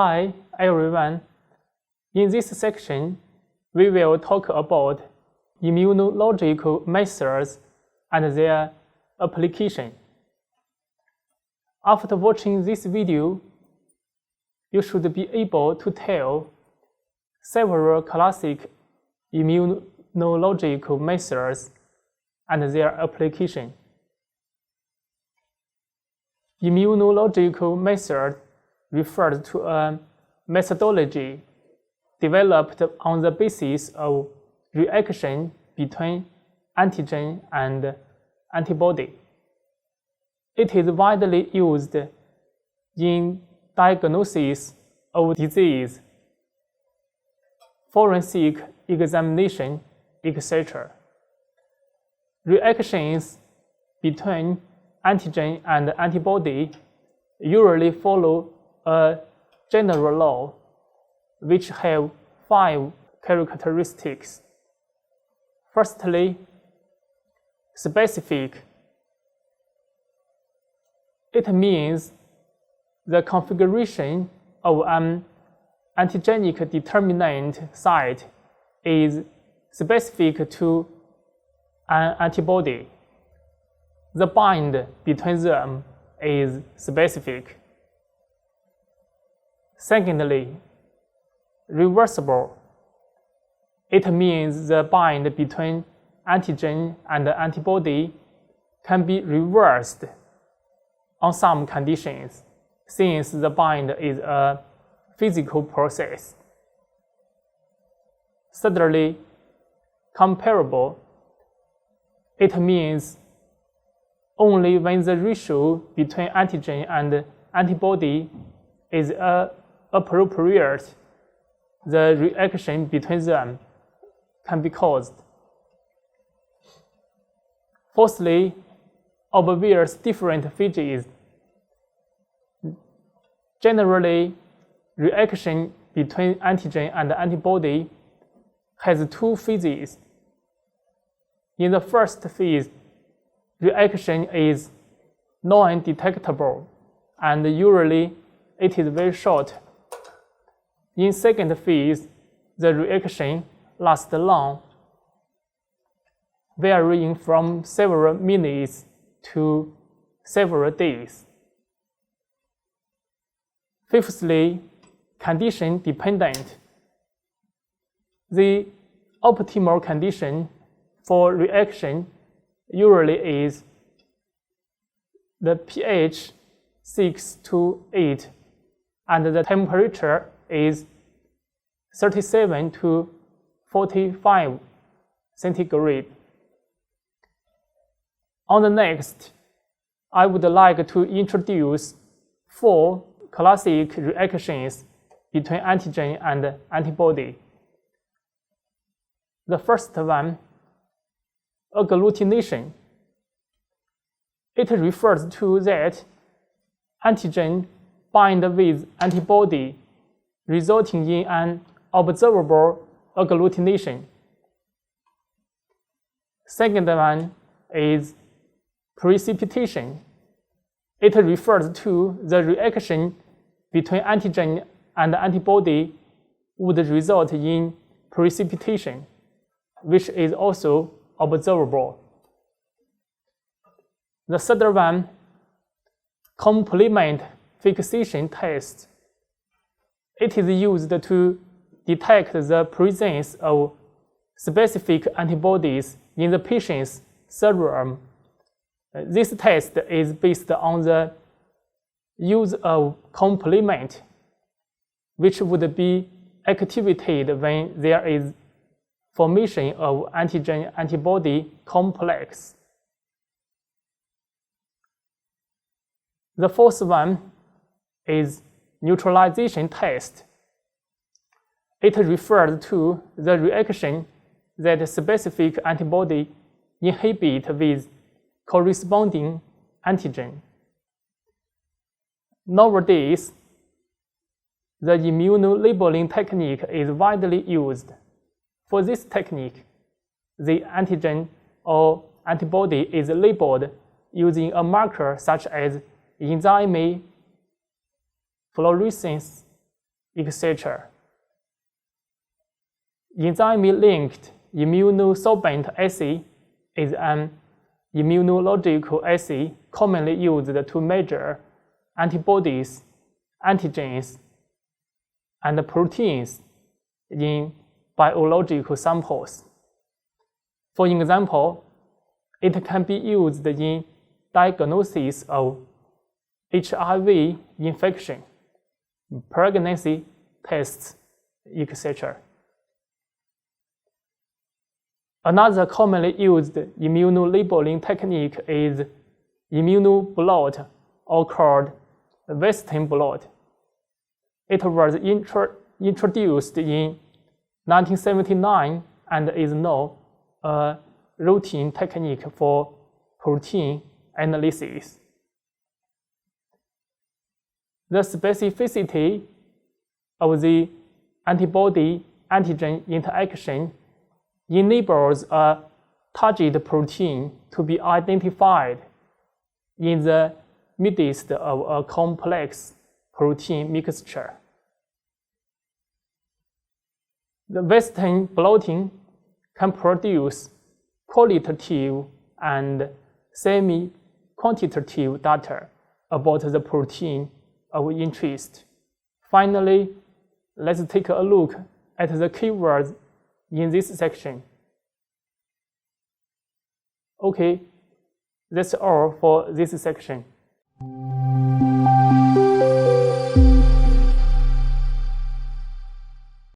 Hi everyone. In this section, we will talk about immunological methods and their application. After watching this video, you should be able to tell several classic immunological methods and their application. Immunological method refers to a methodology developed on the basis of reaction between antigen and antibody. It is widely used in diagnosis of disease, forensic examination, etc. Reactions between antigen and antibody usually follow a general law which have 5 characteristics. Firstly, specific. It means the configuration of an antigenic determinant site is specific to an antibody. The bind between them is specific. Secondly, reversible. It means the bind between antigen and antibody can be reversed on some conditions, since the bind is a physical process. Thirdly, comparable. It means only when the ratio between antigen and antibody is appropriate, the reaction between them can be caused. Fourthly, obvious different phases. Generally, reaction between antigen and antibody has 2 phases. In the first phase, reaction is non-detectable, and usually it is very short. In second phase, the reaction lasts long, varying from several minutes to several days. Fifthly, condition dependent. The optimal condition for reaction usually is the pH 6 to 8 and the temperature is 37 to 45 centigrade. On the next, I would like to introduce 4 classic reactions between antigen and antibody. The first one, agglutination. It refers to that antigen bind with antibody, resulting in an observable agglutination. Second one is precipitation. It refers to the reaction between antigen and antibody would result in precipitation, which is also observable. The third one, complement fixation test. It is used to detect the presence of specific antibodies in the patient's serum. This test is based on the use of complement, which would be activated when there is formation of antigen-antibody complex. The fourth one is neutralization test. It refers to the reaction that specific antibody inhibit with corresponding antigen. Nowadays, the immunolabeling technique is widely used. For this technique, the antigen or antibody is labeled using a marker such as enzyme, fluorescence, etc. Enzyme-linked immunosorbent assay is an immunological assay commonly used to measure antibodies, antigens, and proteins in biological samples. For example, it can be used in diagnosis of HIV infection, pregnancy tests, etc. Another commonly used immunolabeling technique is immunoblot, or called Western blot. It was introduced in 1979 and is now a routine technique for protein analysis. The specificity of the antibody-antigen interaction enables a target protein to be identified in the midst of a complex protein mixture. The Western blotting can produce qualitative and semi-quantitative data about the protein of interest. Finally, let's take a look at the keywords in this section. Okay, that's all for this section.